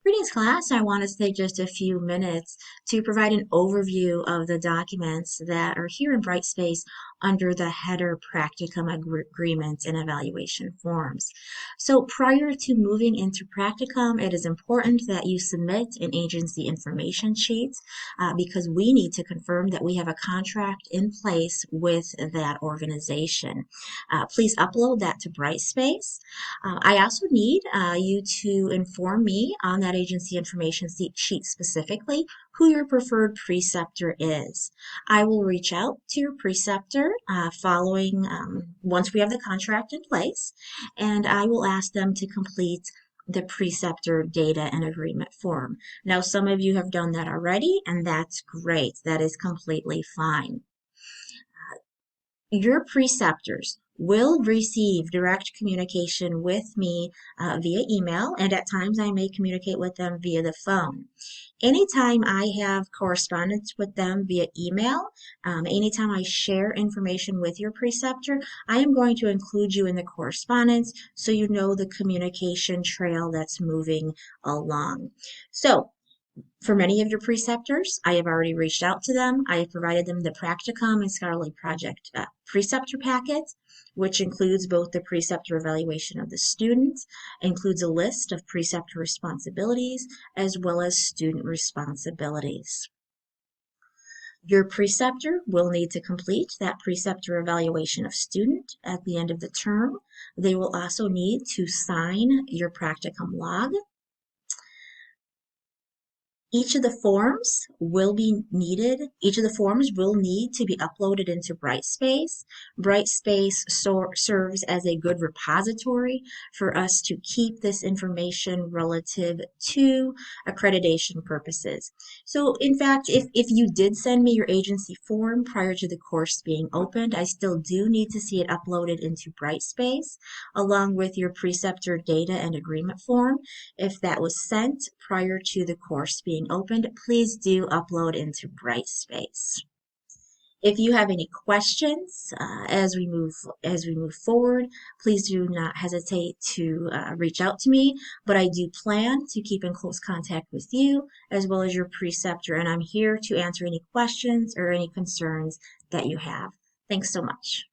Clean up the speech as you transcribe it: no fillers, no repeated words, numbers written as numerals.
Greetings, class. I want to take just a few minutes to provide an overview of the documents that are here in Brightspace under the header Practicum Agreements and Evaluation Forms. So prior to moving into Practicum, it is important that you submit an agency information sheet because we need to confirm that we have a contract in place with that organization. Please upload that to Brightspace. I also need you to inform me on that agency information sheet specifically who your preferred preceptor is. I will reach out to your preceptor following once we have the contract in place, and I will ask them to complete the preceptor data and agreement form. Now, some of you have done that already, and that's great. That is completely fine. Your preceptors will receive direct communication with me via email, and at times I may communicate with them via the phone. Anytime I have correspondence with them via email, anytime I share information with your preceptor, I am going to include you in the correspondence so you know the communication trail that's moving along. So, for many of your preceptors, I have already reached out to them. I have provided them the Practicum and Scholarly Project preceptor packet, which includes both the preceptor evaluation of the student, includes a list of preceptor responsibilities, as well as student responsibilities. Your preceptor will need to complete that preceptor evaluation of student at the end of the term. They will also need to sign your Practicum log. Each of the forms will need to be uploaded into Brightspace. Brightspace serves as a good repository for us to keep this information relative to accreditation purposes. So in fact, if you did send me your agency form prior to the course being opened, I still do need to see it uploaded into Brightspace along with your preceptor data and agreement form. If that was sent prior to the course being opened, please do upload into Brightspace. If you have any questions as we move forward, please do not hesitate to reach out to me. But I do plan to keep in close contact with you as well as your preceptor, and I'm here to answer any questions or any concerns that you have. Thanks so much.